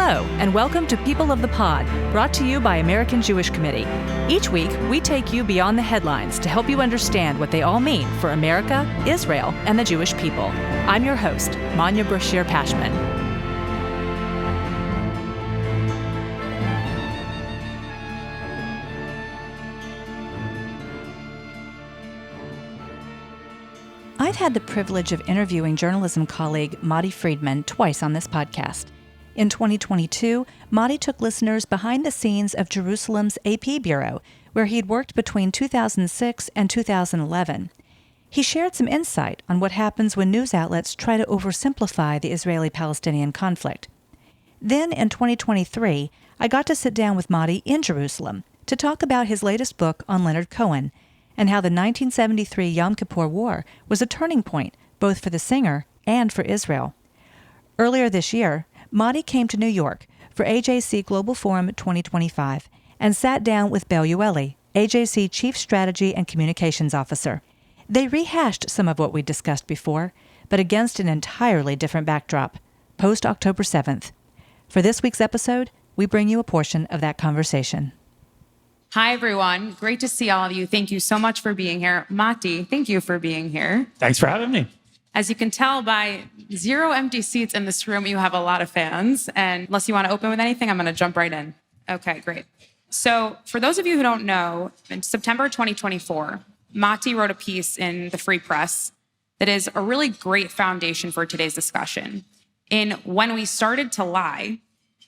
Hello, and welcome to People of the Pod, brought to you by American Jewish Committee. Each week, we take you beyond the headlines to help you understand what they all mean for America, Israel, and the Jewish people. I'm your host, Manya Brashear-Pashman. I've had the privilege of interviewing journalism colleague Matti Friedman twice on this podcast. In 2022, Matti took listeners behind the scenes of Jerusalem's AP Bureau, where he'd worked between 2006 and 2011. He shared some insight on what happens when news outlets try to oversimplify the Israeli-Palestinian conflict. Then, in 2023, I got to sit down with Matti in Jerusalem to talk about his latest book on Leonard Cohen and how the 1973 Yom Kippur War was a turning point both for the singer and for Israel. Earlier this year, Matti came to New York for AJC Global Forum 2025 and sat down with Belle Yoeli, AJC Chief Strategy and Communications Officer. They rehashed some of what we discussed before, but against an entirely different backdrop, post-October 7th. For this week's episode, we bring you a portion of that conversation. Hi, everyone. Great to see all of you. Thank you so much for being here. Matti, thank you for being here. Thanks for having me. As you can tell by 0 empty seats in this room, you have a lot of fans. And unless you want to open with anything, I'm going to jump right in. Okay, great. So for those of you who don't know, in September 2024, Matti wrote a piece in the Free Press that is a really great foundation for today's discussion. In When We Started to Lie,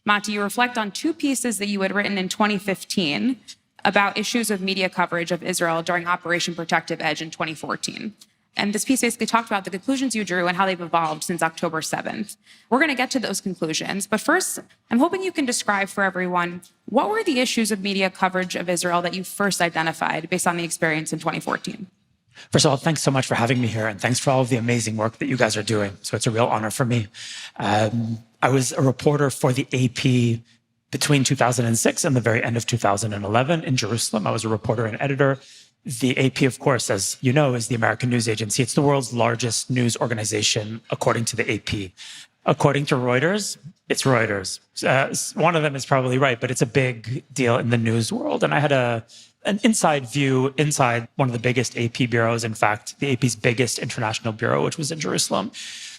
Matti, you reflect on 2 pieces that you had written in 2015 about issues of media coverage of Israel during Operation Protective Edge in 2014. And this piece basically talked about the conclusions you drew and how they've evolved since October 7th. We're going to get to those conclusions. But first, I'm hoping you can describe for everyone, what were the issues of media coverage of Israel that you first identified based on the experience in 2014? First of all, thanks so much for having me here, and thanks for all of the amazing work that you guys are doing. So it's a real honor for me. I was a reporter for the AP between 2006 and the very end of 2011 in Jerusalem. I was a reporter and editor. The AP, of course, as you know, is the American news agency. It's the world's largest news organization, according to the AP. According to Reuters, it's Reuters. One of them is probably right, but it's a big deal in the news world. And I had an inside view inside one of the biggest AP bureaus, in fact, the AP's biggest international bureau, which was in Jerusalem.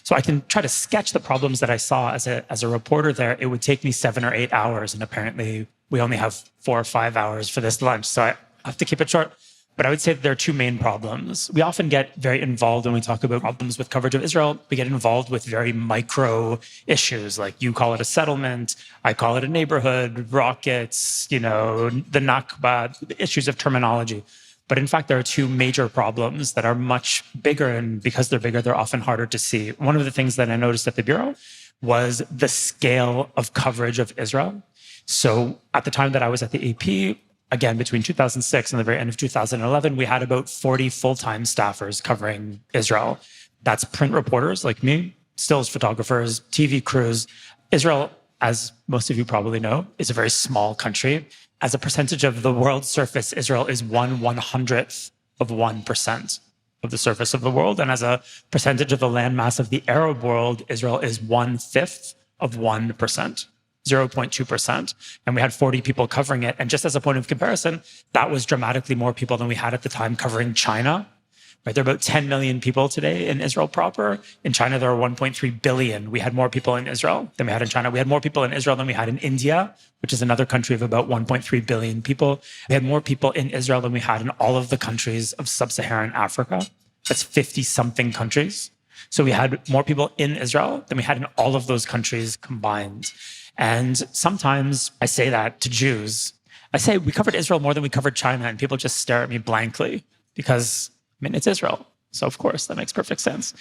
So I can try to sketch the problems that I saw as a reporter there. It would take me 7 or 8 hours, and apparently we only have 4 or 5 hours for this lunch, so I have to keep it short. But I would say that there are 2 main problems. We often get very involved when we talk about problems with coverage of Israel. We get involved with very micro issues, like you call it a settlement, I call it a neighborhood, rockets, the Nakba, issues of terminology. But in fact, there are 2 major problems that are much bigger, and because they're bigger, they're often harder to see. One of the things that I noticed at the Bureau was the scale of coverage of Israel. So at the time that I was at the AP, again, between 2006 and the very end of 2011, we had about 40 full-time staffers covering Israel. That's print reporters like me, stills photographers, TV crews. Israel, as most of you probably know, is a very small country. As a percentage of the world's surface, Israel is 1/100th of 1% of the surface of the world. And as a percentage of the landmass of the Arab world, Israel is 1/5 of 1%. 0.2%. And we had 40 people covering it. And just as a point of comparison, that was dramatically more people than we had at the time covering China. Right? There are about 10 million people today in Israel proper. In China, there are 1.3 billion. We had more people in Israel than we had in China. We had more people in Israel than we had in India, which is another country of about 1.3 billion people. We had more people in Israel than we had in all of the countries of sub-Saharan Africa. That's 50-something countries. So we had more people in Israel than we had in all of those countries combined. And sometimes I say that to Jews. I say, we covered Israel more than we covered China, and people just stare at me blankly because, it's Israel. So of course, that makes perfect sense.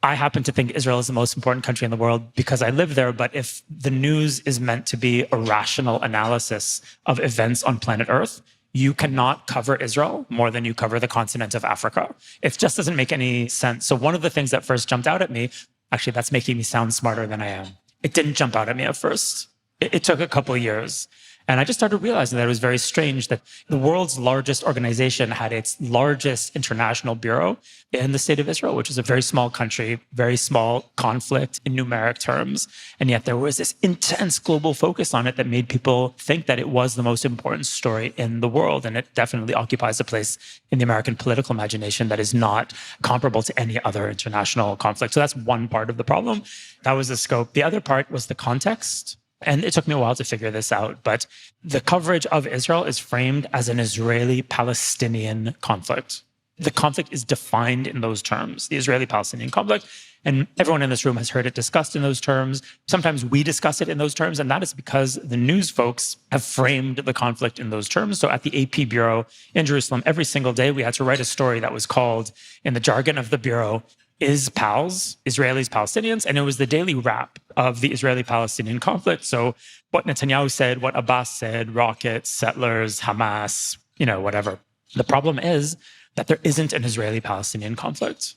I happen to think Israel is the most important country in the world because I live there. But if the news is meant to be a rational analysis of events on planet Earth, you cannot cover Israel more than you cover the continent of Africa. It just doesn't make any sense. So one of the things that first jumped out at me, actually, that's making me sound smarter than I am. It didn't jump out at me at first. It took a couple of years. And I just started realizing that it was very strange that the world's largest organization had its largest international bureau in the state of Israel, which is a very small country, very small conflict in numeric terms. And yet there was this intense global focus on it that made people think that it was the most important story in the world. And it definitely occupies a place in the American political imagination that is not comparable to any other international conflict. So that's one part of the problem. That was the scope. The other part was the context. And it took me a while to figure this out, but the coverage of Israel is framed as an Israeli-Palestinian conflict. The conflict is defined in those terms, the Israeli-Palestinian conflict, and everyone in this room has heard it discussed in those terms. Sometimes we discuss it in those terms, and that is because the news folks have framed the conflict in those terms. So at the AP Bureau in Jerusalem, every single day we had to write a story that was called, in the jargon of the Bureau, Is Pals, Israelis, Palestinians, and it was the daily wrap of the Israeli-Palestinian conflict. So what Netanyahu said, what Abbas said, rockets, settlers, Hamas, whatever. The problem is that there isn't an Israeli-Palestinian conflict.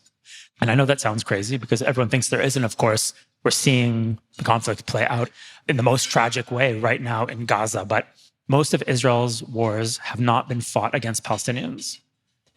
And I know that sounds crazy because everyone thinks there is. And of course, we're seeing the conflict play out in the most tragic way right now in Gaza. But most of Israel's wars have not been fought against Palestinians.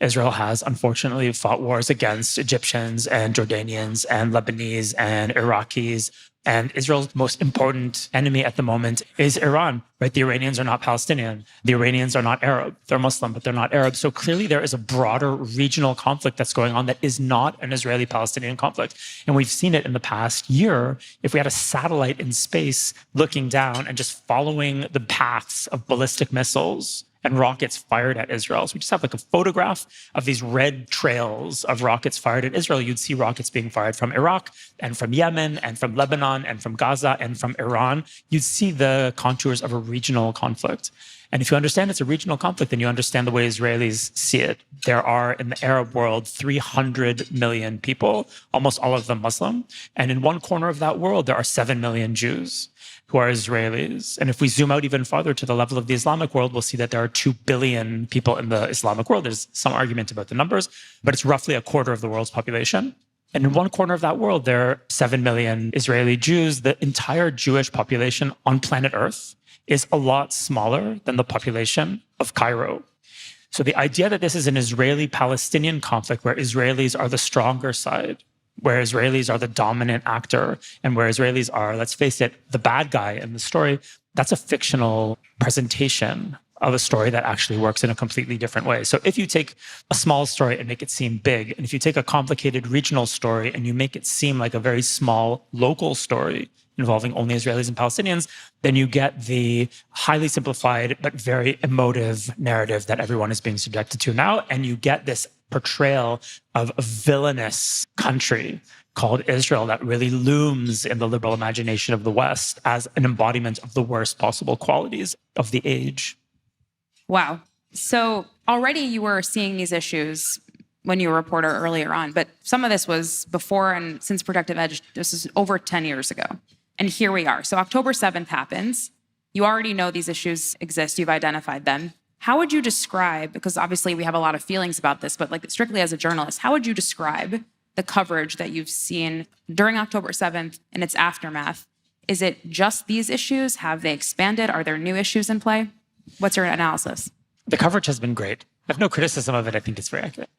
Israel has, unfortunately, fought wars against Egyptians and Jordanians and Lebanese and Iraqis. And Israel's most important enemy at the moment is Iran, right? The Iranians are not Palestinian. The Iranians are not Arab. They're Muslim, but they're not Arab. So clearly there is a broader regional conflict that's going on that is not an Israeli-Palestinian conflict. And we've seen it in the past year. If we had a satellite in space looking down and just following the paths of ballistic missiles and rockets fired at Israel. So we just have like a photograph of these red trails of rockets fired at Israel. You'd see rockets being fired from Iraq and from Yemen and from Lebanon and from Gaza and from Iran. You'd see the contours of a regional conflict. And if you understand it's a regional conflict, then you understand the way Israelis see it. There are, in the Arab world, 300 million people, almost all of them Muslim. And in one corner of that world, there are 7 million Jews who are Israelis. And if we zoom out even farther to the level of the Islamic world, we'll see that there are 2 billion people in the Islamic world. There's some argument about the numbers, but it's roughly a quarter of the world's population. And in one corner of that world, there are 7 million Israeli Jews. The entire Jewish population on planet Earth is a lot smaller than the population of Cairo. So the idea that this is an Israeli-Palestinian conflict where Israelis are the stronger side, where Israelis are the dominant actor, and where Israelis are, let's face it, the bad guy in the story, that's a fictional presentation of a story that actually works in a completely different way. So if you take a small story and make it seem big, and if you take a complicated regional story and you make it seem like a very small local story involving only Israelis and Palestinians, then you get the highly simplified but very emotive narrative that everyone is being subjected to now. And you get this portrayal of a villainous country called Israel that really looms in the liberal imagination of the West as an embodiment of the worst possible qualities of the age. Wow. So already you were seeing these issues when you were a reporter earlier on, but some of this was before and since Protective Edge, this is over 10 years ago. And here we are. So October 7th happens. You already know these issues exist. You've identified them. How would you describe, because obviously we have a lot of feelings about this, but like strictly as a journalist, how would you describe the coverage that you've seen during October 7th and its aftermath? Is it just these issues? Have they expanded? Are there new issues in play? What's your analysis? The coverage has been great. I have no criticism of it. I think it's very accurate.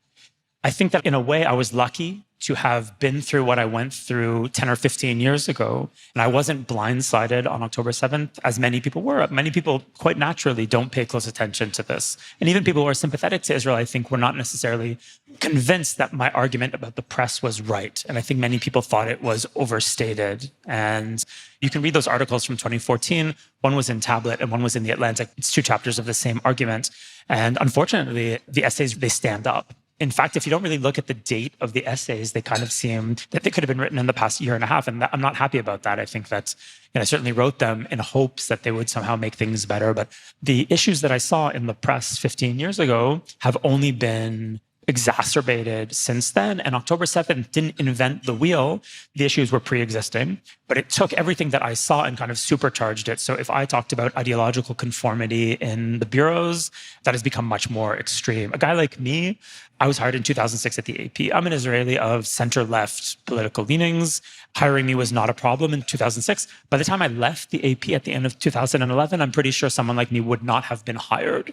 I think that in a way I was lucky to have been through what I went through 10 or 15 years ago. And I wasn't blindsided on October 7th, as many people were. Many people quite naturally don't pay close attention to this. And even people who are sympathetic to Israel, I think, were not necessarily convinced that my argument about the press was right. And I think many people thought it was overstated. And you can read those articles from 2014. One was in Tablet and one was in The Atlantic. It's 2 chapters of the same argument. And unfortunately, the essays, they stand up. In fact, if you don't really look at the date of the essays, they kind of seem that they could have been written in the past year and a half. And I'm not happy about that. I think that I certainly wrote them in hopes that they would somehow make things better. But the issues that I saw in the press 15 years ago have only been exacerbated since then. And October 7th didn't invent the wheel. The issues were pre-existing, but it took everything that I saw and kind of supercharged it. So if I talked about ideological conformity in the bureaus, that has become much more extreme. A guy like me, I was hired in 2006 at the AP. I'm an Israeli of center-left political leanings. Hiring me was not a problem in 2006. By the time I left the AP at the end of 2011, I'm pretty sure someone like me would not have been hired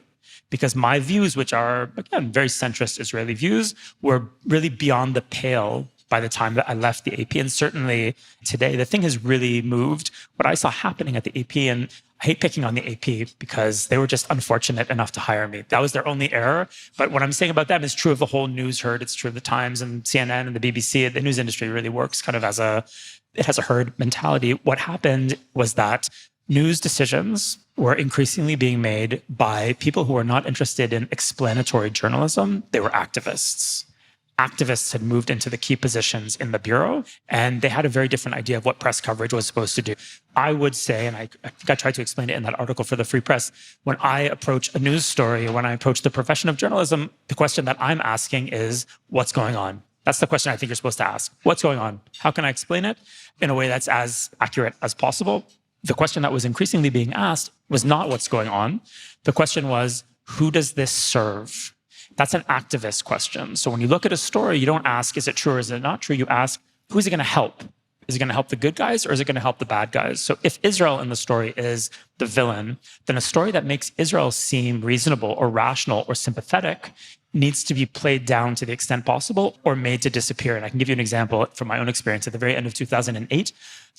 because my views, which are, again, very centrist Israeli views, were really beyond the pale by the time that I left the AP. And certainly today, the thing has really moved. What I saw happening at the AP, and I hate picking on the AP because they were just unfortunate enough to hire me. That was their only error. But what I'm saying about them is true of the whole news herd. It's true of the Times and CNN and the BBC. The news industry really works kind of it has a herd mentality. What happened was that news decisions were increasingly being made by people who were not interested in explanatory journalism. They were activists. Activists had moved into the key positions in the Bureau, and they had a very different idea of what press coverage was supposed to do. I would say, and I think I tried to explain it in that article for the Free Press, when I approach a news story, when I approach the profession of journalism, the question that I'm asking is, what's going on? That's the question I think you're supposed to ask. What's going on? How can I explain it in a way that's as accurate as possible? The question that was increasingly being asked was not what's going on. The question was, who does this serve? That's an activist question. So when you look at a story, you don't ask, is it true or is it not true? You ask, who's it going to help? Is it going to help the good guys or is it going to help the bad guys? So if Israel in the story is the villain, then a story that makes Israel seem reasonable or rational or sympathetic needs to be played down to the extent possible or made to disappear. And I can give you an example from my own experience. At the very end of 2008,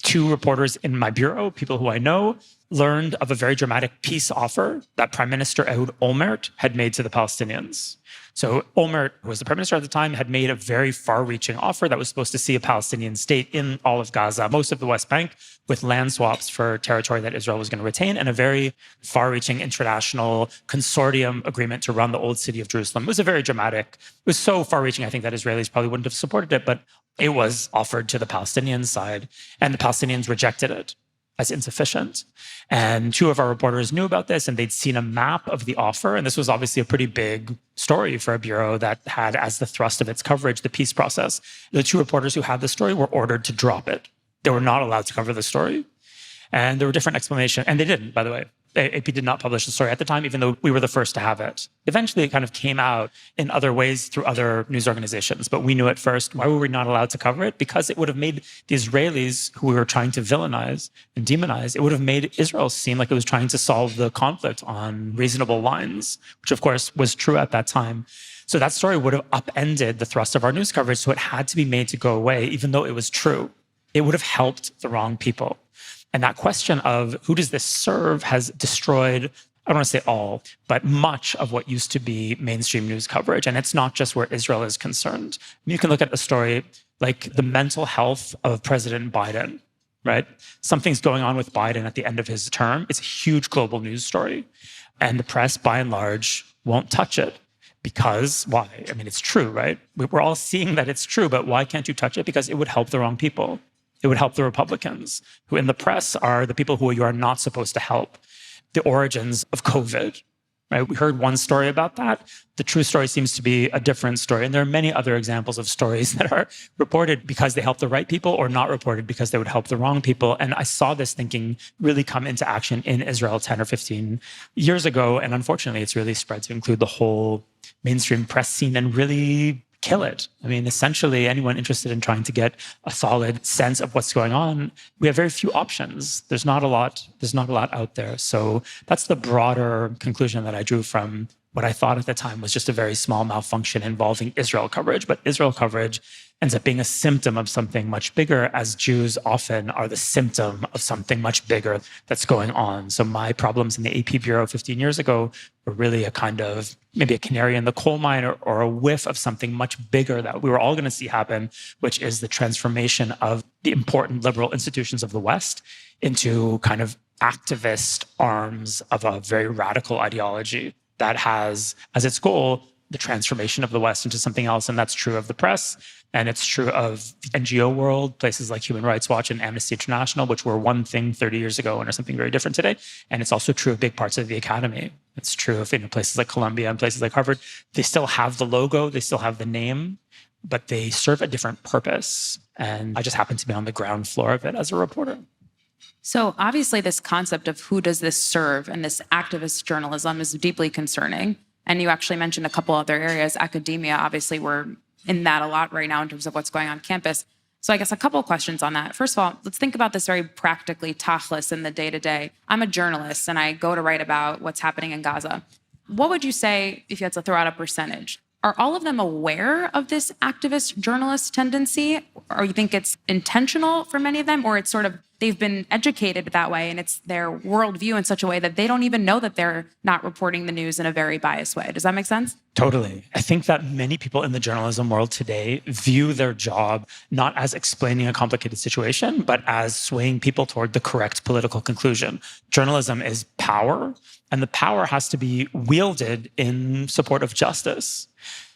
two reporters in my bureau, people who I know, learned of a very dramatic peace offer that Prime Minister Ehud Olmert had made to the Palestinians. So Olmert, who was the prime minister at the time, had made a very far-reaching offer that was supposed to see a Palestinian state in all of Gaza, most of the West Bank, with land swaps for territory that Israel was going to retain, and a very far-reaching international consortium agreement to run the old city of Jerusalem. It was a very dramatic, it was so far-reaching, I think that Israelis probably wouldn't have supported it, but it was offered to the Palestinian side, and the Palestinians rejected it as insufficient. And two of our reporters knew about this, and they'd seen a map of the offer. And this was obviously a pretty big story for a bureau that had as the thrust of its coverage the peace process. The two reporters who had the story were ordered to drop it. They were not allowed to cover the story. And there were different explanations. And they didn't, by the way. AP did not publish the story at the time, even though we were the first to have it. Eventually, it kind of came out in other ways through other news organizations, but we knew it first. Why were we not allowed to cover it? Because it would have made the Israelis, who we were trying to villainize and demonize, it would have made Israel seem like it was trying to solve the conflict on reasonable lines, which of course was true at that time. So that story would have upended the thrust of our news coverage, so it had to be made to go away, even though it was true. It would have helped the wrong people. And that question of who does this serve has destroyed, I don't want to say all, but much of what used to be mainstream news coverage. And it's not just where Israel is concerned. You can look at a story like the mental health of President Biden, right? Something's going on with Biden at the end of his term. It's a huge global news story. And the press, by and large, won't touch it. Because why? I mean, it's true, right? We're all seeing that it's true, but why can't you touch it? Because it would help the wrong people. It would help the Republicans, who in the press are the people who you are not supposed to help. The origins of COVID, right? We heard one story about that. The true story seems to be a different story. And there are many other examples of stories that are reported because they help the right people or not reported because they would help the wrong people. And I saw this thinking really come into action in Israel 10 or 15 years ago. And unfortunately, it's really spread to include the whole mainstream press scene and really kill it. I mean, essentially, anyone interested in trying to get a solid sense of what's going on, we have very few options. There's not a lot out there. So that's the broader conclusion that I drew from what I thought at the time was just a very small malfunction involving Israel coverage. But Israel coverage ends up being a symptom of something much bigger, as Jews often are the symptom of something much bigger that's going on. So my problems in the AP Bureau 15 years ago were really a kind of maybe a canary in the coal mine or a whiff of something much bigger that we were all going to see happen, which is the transformation of the important liberal institutions of the West into kind of activist arms of a very radical ideology that has as its goal the transformation of the West into something else. And that's true of the press. And it's true of the NGO world, places like Human Rights Watch and Amnesty International, which were one thing 30 years ago and are something very different today. And it's also true of big parts of the academy. It's true of places like Columbia and places like Harvard. They still have the logo, they still have the name, but they serve a different purpose. And I just happen to be on the ground floor of it as a reporter. So obviously this concept of who does this serve and this activist journalism is deeply concerning. And you actually mentioned a couple other areas. Academia, obviously, we're in that a lot right now in terms of what's going on campus. So I guess a couple of questions on that. First of all, let's think about this very practically, tachlis, in the day-to-day. I'm a journalist, and I go to write about what's happening in Gaza. What would you say, if you had to throw out a percentage? Are all of them aware of this activist journalist tendency? Or you think it's intentional for many of them? Or it's sort of, they've been educated that way and it's their worldview in such a way that they don't even know that they're not reporting the news in a very biased way. Does that make sense? Totally. I think that many people in the journalism world today view their job not as explaining a complicated situation, but as swaying people toward the correct political conclusion. Journalism is power, and the power has to be wielded in support of justice.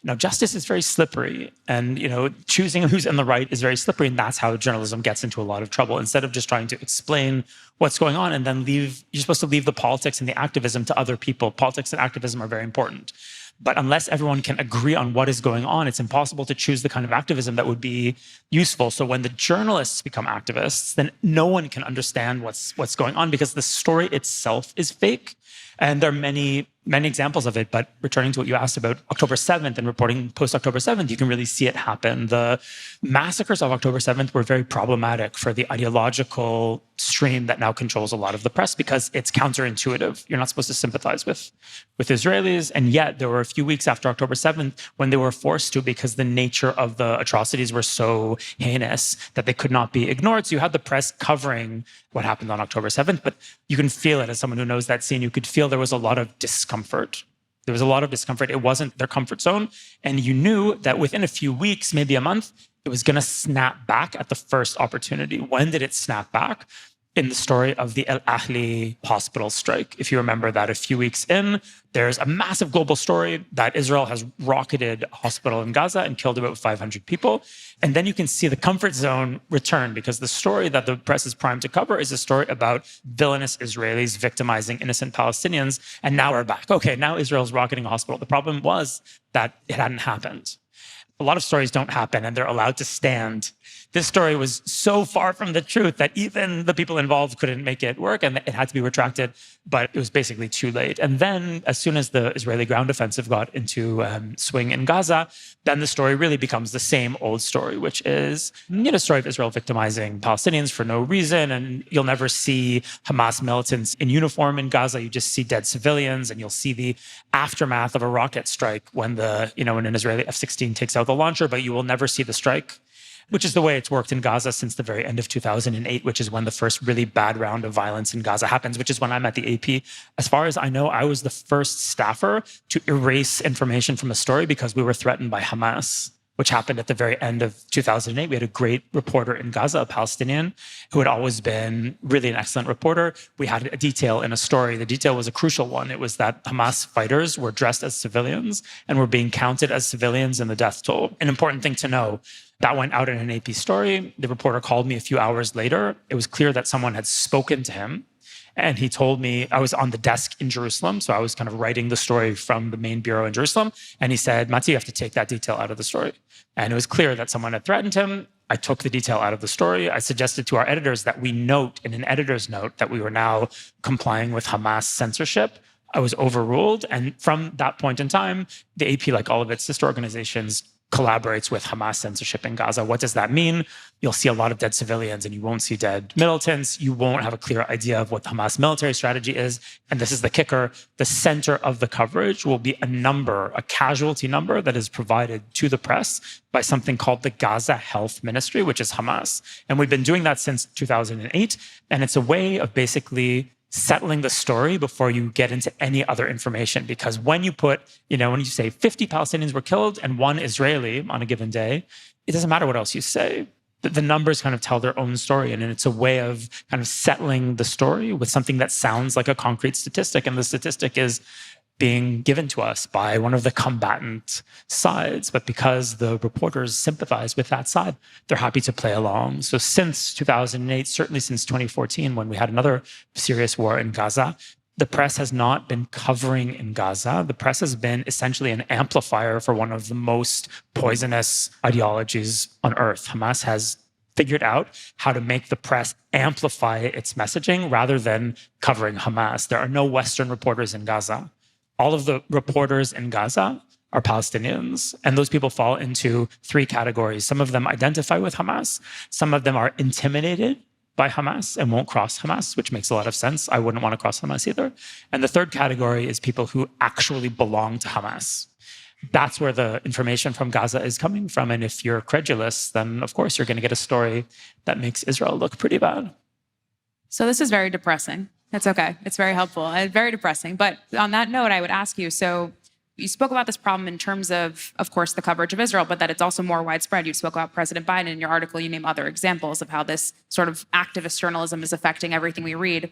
Now, justice is very slippery, and choosing who's in the right is very slippery, and that's how journalism gets into a lot of trouble. Instead of just trying to explain what's going on and then you're supposed to leave the politics and the activism to other people. Politics and activism are very important. But unless everyone can agree on what is going on, it's impossible to choose the kind of activism that would be useful. So when the journalists become activists, then no one can understand what's going on because the story itself is fake. And there are many examples of it. But returning to what you asked about October 7th and reporting post-October 7th, you can really see it happen. The massacres of October 7th were very problematic for the ideological stream that now controls a lot of the press because it's counterintuitive. You're not supposed to sympathize with Israelis. And yet there were a few weeks after October 7th when they were forced to because the nature of the atrocities were so heinous that they could not be ignored. So you had the press covering what happened on October 7th, but you can feel it as someone who knows that scene. You could feel there was a lot of discomfort. There was a lot of discomfort. It wasn't their comfort zone. And you knew that within a few weeks, maybe a month, it was going to snap back at the first opportunity. When did it snap back? In the story of the El Ahli hospital strike. If you remember that a few weeks in, there's a massive global story that Israel has rocketed a hospital in Gaza and killed about 500 people. And then you can see the comfort zone return because the story that the press is primed to cover is a story about villainous Israelis victimizing innocent Palestinians. And now we're back. Okay, now Israel's rocketing a hospital. The problem was that it hadn't happened. A lot of stories don't happen and they're allowed to stand. This story was so far from the truth that even the people involved couldn't make it work and it had to be retracted, but it was basically too late. And then as soon as the Israeli ground offensive got into swing in Gaza, then the story really becomes the same old story, which is a story of Israel victimizing Palestinians for no reason. And you'll never see Hamas militants in uniform in Gaza. You just see dead civilians and you'll see the aftermath of a rocket strike when when an Israeli F-16 takes out the launcher, but you will never see the strike, which is the way it's worked in Gaza since the very end of 2008, which is when the first really bad round of violence in Gaza happens, which is when I'm at the AP. As far as I know, I was the first staffer to erase information from a story because we were threatened by Hamas, which happened at the very end of 2008. We had a great reporter in Gaza, a Palestinian, who had always been really an excellent reporter. We had a detail in a story. The detail was a crucial one. It was that Hamas fighters were dressed as civilians and were being counted as civilians in the death toll. An important thing to know. That went out in an AP story. The reporter called me a few hours later. It was clear that someone had spoken to him. And he told me, I was on the desk in Jerusalem. So I was kind of writing the story from the main bureau in Jerusalem. And he said, Matti, you have to take that detail out of the story. And it was clear that someone had threatened him. I took the detail out of the story. I suggested to our editors that we note in an editor's note that we were now complying with Hamas censorship. I was overruled. And from that point in time, the AP, like all of its sister organizations, collaborates with Hamas censorship in Gaza. What does that mean? You'll see a lot of dead civilians and you won't see dead militants. You won't have a clear idea of what the Hamas military strategy is. And this is the kicker. The center of the coverage will be a casualty number that is provided to the press by something called the Gaza Health Ministry, which is Hamas. And we've been doing that since 2008. And it's a way of basically settling the story before you get into any other information. Because when you when you say 50 Palestinians were killed and 1 Israeli on a given day, it doesn't matter what else you say. The numbers kind of tell their own story. And it's a way of kind of settling the story with something that sounds like a concrete statistic. And the statistic is being given to us by one of the combatant sides. But because the reporters sympathize with that side, they're happy to play along. So since 2008, certainly since 2014, when we had another serious war in Gaza, the press has not been covering in Gaza. The press has been essentially an amplifier for one of the most poisonous ideologies on earth. Hamas has figured out how to make the press amplify its messaging rather than covering Hamas. There are no Western reporters in Gaza. All of the reporters in Gaza are Palestinians. And those people fall into three categories. Some of them identify with Hamas. Some of them are intimidated by Hamas and won't cross Hamas, which makes a lot of sense. I wouldn't want to cross Hamas either. And the third category is people who actually belong to Hamas. That's where the information from Gaza is coming from. And if you're credulous, then of course you're going to get a story that makes Israel look pretty bad. So this is very depressing. It's okay. It's very helpful and very depressing. But on that note, I would ask you, so you spoke about this problem in terms of course, the coverage of Israel, but that it's also more widespread. You spoke about President Biden in your article. You name other examples of how this sort of activist journalism is affecting everything we read.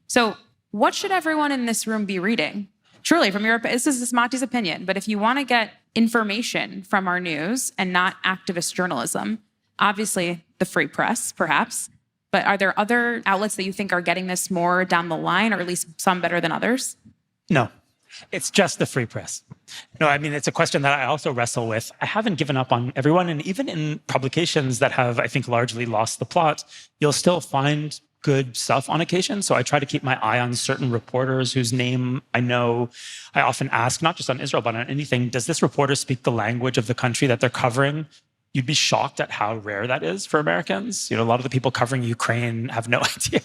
So what should everyone in this room be reading? Truly, from this is Matti's opinion, but if you want to get information from our news and not activist journalism, obviously the free press, perhaps, but are there other outlets that you think are getting this more down the line, or at least some better than others? No, it's just the free press. No, I mean, it's a question that I also wrestle with. I haven't given up on everyone. And even in publications that have, I think, largely lost the plot, you'll still find good stuff on occasion. So I try to keep my eye on certain reporters whose name I know. I often ask, not just on Israel, but on anything, does this reporter speak the language of the country that they're covering? You'd be shocked at how rare that is for Americans. You know, a lot of the people covering Ukraine have no idea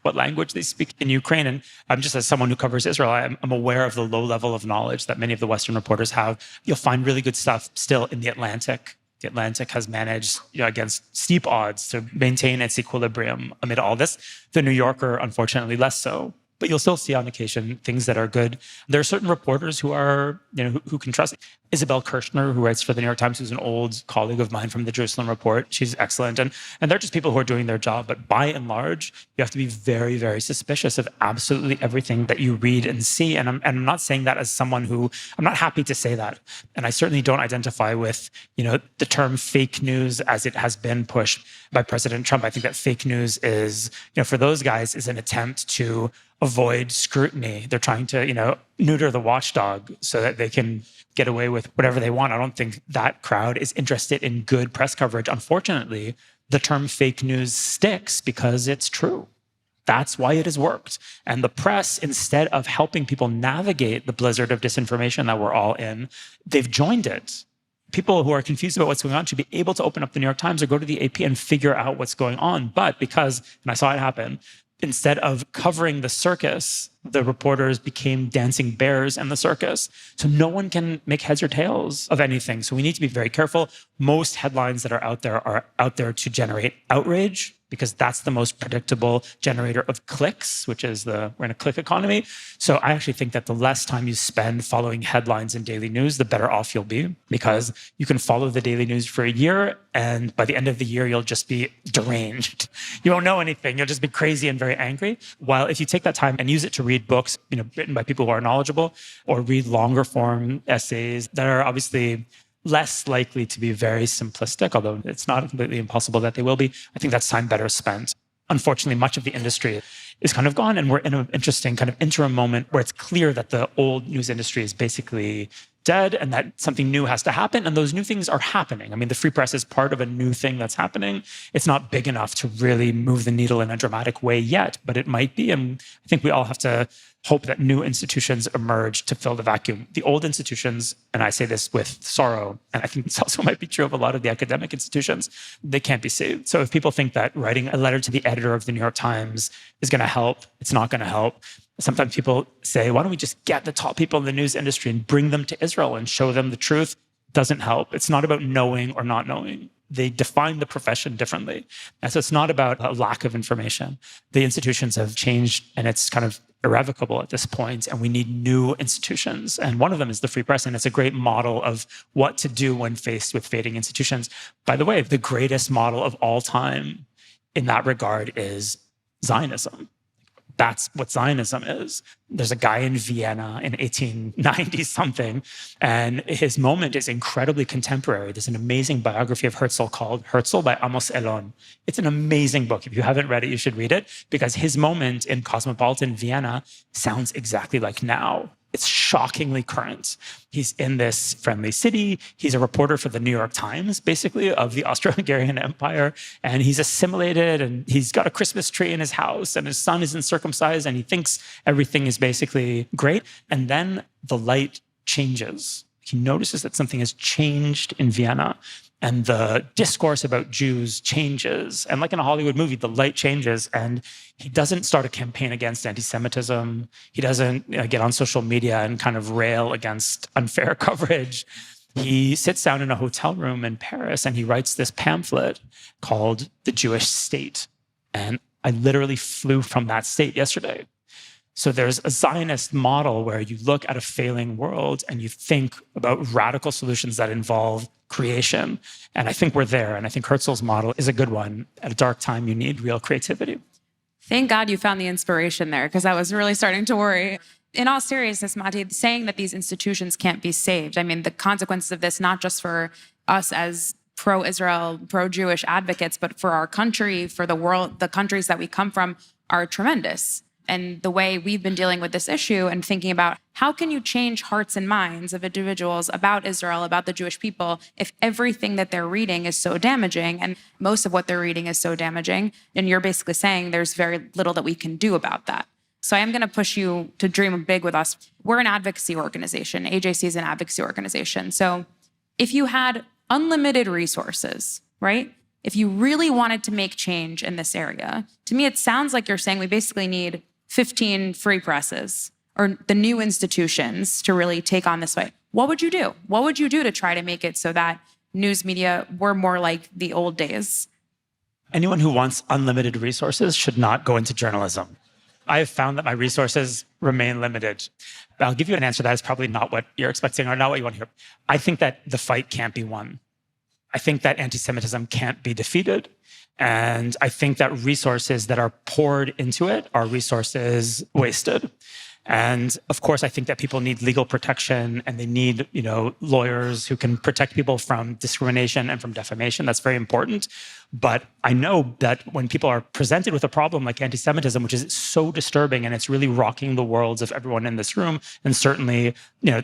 what language they speak in Ukraine. And I'm just, as someone who covers Israel, I'm aware of the low level of knowledge that many of the Western reporters have. You'll find really good stuff still in The Atlantic. The Atlantic has managed, against steep odds, to maintain its equilibrium amid all this. The New Yorker, unfortunately, less so. But you'll still see on occasion things that are good. There are certain reporters who are, who can trust. Isabel Kirshner, who writes for the New York Times, who's an old colleague of mine from the Jerusalem Report. She's excellent. And they're just people who are doing their job. But by and large, you have to be very, very suspicious of absolutely everything that you read and see. And I'm not saying that as someone who, I'm not happy to say that. And I certainly don't identify with, the term fake news as it has been pushed by President Trump. I think that fake news is, for those guys, is an attempt to avoid scrutiny. They're trying to, neuter the watchdog so that they can get away with whatever they want. I don't think that crowd is interested in good press coverage. Unfortunately, the term fake news sticks because it's true. That's why it has worked. And the press, instead of helping people navigate the blizzard of disinformation that we're all in, they've joined it. People who are confused about what's going on should be able to open up the New York Times or go to the AP and figure out what's going on. But because, and I saw it happen, instead of covering the circus, the reporters became dancing bears in the circus. So no one can make heads or tails of anything. So we need to be very careful. Most headlines that are out there to generate outrage, because that's the most predictable generator of clicks, which is we're in a click economy. So I actually think that the less time you spend following headlines in daily news, the better off you'll be, because you can follow the daily news for a year, and by the end of the year, you'll just be deranged. You won't know anything. You'll just be crazy and very angry. While if you take that time and use it to read books, written by people who are knowledgeable, or read longer form essays that are obviously less likely to be very simplistic, although it's not completely impossible that they will be, I think that's time better spent. Unfortunately, much of the industry is kind of gone, and we're in an interesting kind of interim moment where it's clear that the old news industry is basically dead and that something new has to happen. And those new things are happening. I mean, the free press is part of a new thing that's happening. It's not big enough to really move the needle in a dramatic way yet, but it might be. And I think we all have to hope that new institutions emerge to fill the vacuum. The old institutions, and I say this with sorrow, and I think this also might be true of a lot of the academic institutions, they can't be saved. So if people think that writing a letter to the editor of the New York Times is going to help, it's not going to help. Sometimes people say, why don't we just get the top people in the news industry and bring them to Israel and show them the truth? Doesn't help. It's not about knowing or not knowing. They define the profession differently. And so it's not about a lack of information. The institutions have changed, and it's kind of irrevocable at this point, and we need new institutions. And one of them is the free press, and it's a great model of what to do when faced with fading institutions. By the way, the greatest model of all time in that regard is Zionism. That's what Zionism is. There's a guy in Vienna in 1890 something, and his moment is incredibly contemporary. There's an amazing biography of Herzl called Herzl by Amos Elon. It's an amazing book. If you haven't read it, you should read it, because his moment in cosmopolitan Vienna sounds exactly like now. It's shockingly current. He's in this friendly city. He's a reporter for the New York Times, basically, of the Austro-Hungarian Empire. And he's assimilated, and he's got a Christmas tree in his house, and his son isn't circumcised, and he thinks everything is basically great. And then the light changes. He notices that something has changed in Vienna, and the discourse about Jews changes. And like in a Hollywood movie, the light changes, and he doesn't start a campaign against anti-Semitism. He doesn't get on social media and kind of rail against unfair coverage. He sits down in a hotel room in Paris, and he writes this pamphlet called The Jewish State. And I literally flew from that state yesterday. So there's a Zionist model where you look at a failing world and you think about radical solutions that involve creation. And I think we're there. And I think Herzl's model is a good one. At a dark time, you need real creativity. Thank God you found the inspiration there, because I was really starting to worry. In all seriousness, Matti, saying that these institutions can't be saved, I mean, the consequences of this, not just for us as pro-Israel, pro-Jewish advocates, but for our country, for the world, the countries that we come from, are tremendous. And the way we've been dealing with this issue and thinking about how can you change hearts and minds of individuals about Israel, about the Jewish people, if everything that they're reading is so damaging and most of what they're reading is so damaging. And you're basically saying there's very little that we can do about that. So I am going to push you to dream big with us. We're an advocacy organization. AJC is an advocacy organization. So if you had unlimited resources, right? If you really wanted to make change in this area, to me, it sounds like you're saying we basically need 15 free presses or the new institutions to really take on this fight. What would you do? What would you do to try to make it so that news media were more like the old days? Anyone who wants unlimited resources should not go into journalism. I have found that my resources remain limited. I'll give you an answer that is probably not what you're expecting or not what you want to hear. I think that the fight can't be won. I think that anti-Semitism can't be defeated. And I think that resources that are poured into it are resources wasted. And of course, I think that people need legal protection and they need, lawyers who can protect people from discrimination and from defamation. That's very important. But I know that when people are presented with a problem like anti-Semitism, which is so disturbing and it's really rocking the worlds of everyone in this room, and certainly,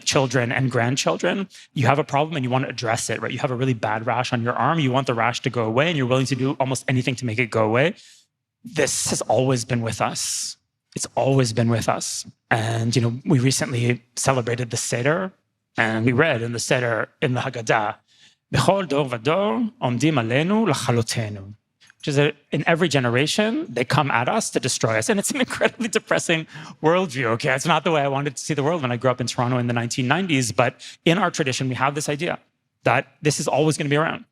children and grandchildren, you have a problem and you want to address it, right? You have a really bad rash on your arm. You want the rash to go away and you're willing to do almost anything to make it go away. This has always been with us. It's always been with us. And, we recently celebrated the Seder, and we read in the Seder, in the Haggadah, B'chol dor v'dor omdim aleinu l'chalotenu, which is that in every generation, they come at us to destroy us. And it's an incredibly depressing worldview, okay? It's not the way I wanted to see the world when I grew up in Toronto in the 1990s, but in our tradition, we have this idea that this is always going to be around.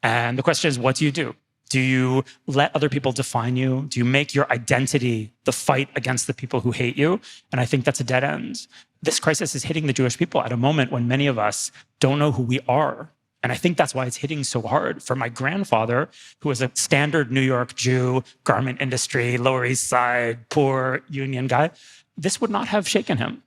And the question is, what do you do? Do you let other people define you? Do you make your identity the fight against the people who hate you? And I think that's a dead end. This crisis is hitting the Jewish people at a moment when many of us don't know who we are. And I think that's why it's hitting so hard. For my grandfather, who was a standard New York Jew, garment industry, Lower East Side, poor union guy, this would not have shaken him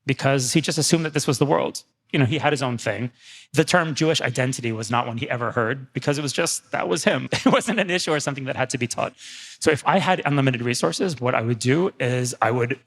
because he just assumed that this was the world. He had his own thing. The term Jewish identity was not one he ever heard because it was just, that was him. It wasn't an issue or something that had to be taught. So if I had unlimited resources, what I would do is I would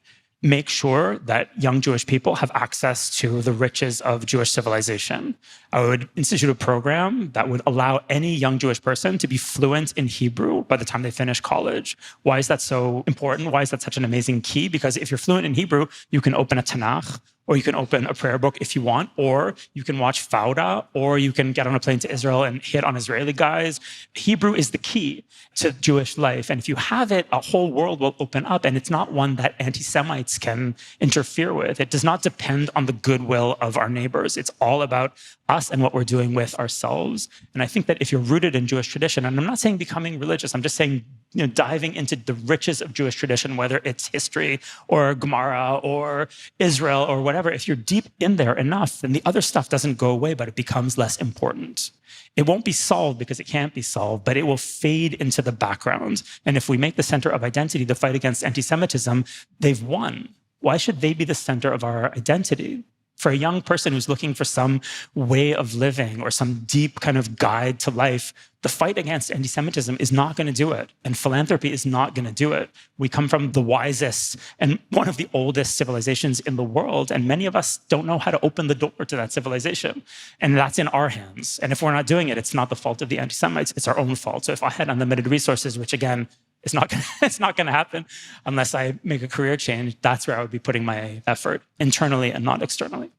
make sure that young Jewish people have access to the riches of Jewish civilization. I would institute a program that would allow any young Jewish person to be fluent in Hebrew by the time they finish college. Why is that so important? Why is that such an amazing key? Because if you're fluent in Hebrew, you can open a Tanakh, or you can open a prayer book if you want, or you can watch Fauda, or you can get on a plane to Israel and hit on Israeli guys. Hebrew is the key to Jewish life. And if you have it, a whole world will open up. And it's not one that anti-Semites can interfere with. It does not depend on the goodwill of our neighbors. It's all about us and what we're doing with ourselves. And I think that if you're rooted in Jewish tradition, and I'm not saying becoming religious, I'm just saying diving into the riches of Jewish tradition, whether it's history or Gemara or Israel or whatever, if you're deep in there enough, then the other stuff doesn't go away, but it becomes less important. It won't be solved because it can't be solved, but it will fade into the background. And if we make the center of identity the fight against anti-Semitism, they've won. Why should they be the center of our identity? For a young person who's looking for some way of living or some deep kind of guide to life, the fight against anti-Semitism is not going to do it. And philanthropy is not going to do it. We come from the wisest and one of the oldest civilizations in the world. And many of us don't know how to open the door to that civilization. And that's in our hands. And if we're not doing it, it's not the fault of the anti-Semites. It's our own fault. So if I had unlimited resources, which again, it's not going to happen unless I make a career change. That's where I would be putting my effort, internally and not externally.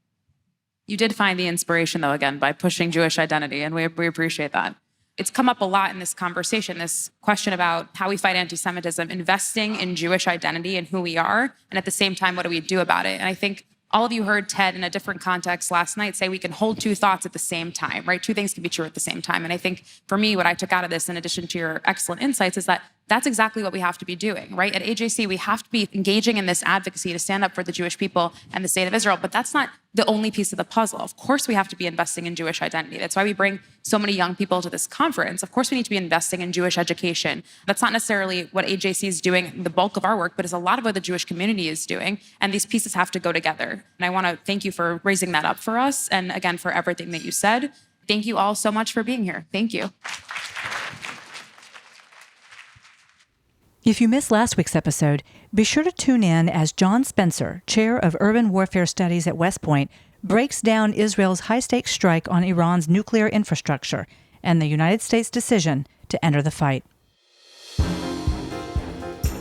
You did find the inspiration, though, again, by pushing Jewish identity, and we appreciate that. It's come up a lot in this conversation, this question about how we fight anti-Semitism, investing in Jewish identity and who we are, and at the same time, what do we do about it? And I think all of you heard Ted in a different context last night say we can hold two thoughts at the same time, right? Two things can be true at the same time. And I think for me, what I took out of this, in addition to your excellent insights, is that that's exactly what we have to be doing, right? At AJC, we have to be engaging in this advocacy to stand up for the Jewish people and the state of Israel. But that's not the only piece of the puzzle. Of course, we have to be investing in Jewish identity. That's why we bring so many young people to this conference. Of course, we need to be investing in Jewish education. That's not necessarily what AJC is doing, the bulk of our work, but it's a lot of what the Jewish community is doing. And these pieces have to go together. And I want to thank you for raising that up for us. And again, for everything that you said. Thank you all so much for being here. Thank you. If you missed last week's episode, be sure to tune in as John Spencer, Chair of Urban Warfare Studies at West Point, breaks down Israel's high-stakes strike on Iran's nuclear infrastructure and the United States' decision to enter the fight.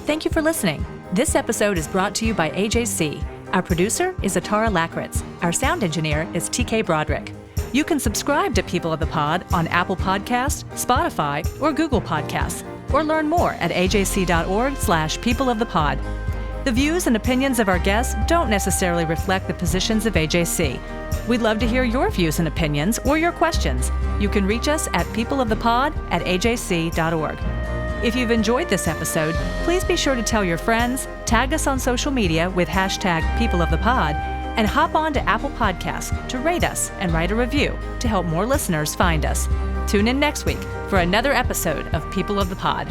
Thank you for listening. This episode is brought to you by AJC. Our producer is Atara Lakritz. Our sound engineer is TK Broderick. You can subscribe to People of the Pod on Apple Podcasts, Spotify, or Google Podcasts, or learn more at ajc.org/peopleofthepod. The views and opinions of our guests don't necessarily reflect the positions of AJC. We'd love to hear your views and opinions or your questions. You can reach us at peopleofthepod@ajc.org. If you've enjoyed this episode, please be sure to tell your friends, tag us on social media with #peopleofthepod, and hop on to Apple Podcasts to rate us and write a review to help more listeners find us. Tune in next week for another episode of People of the Pod.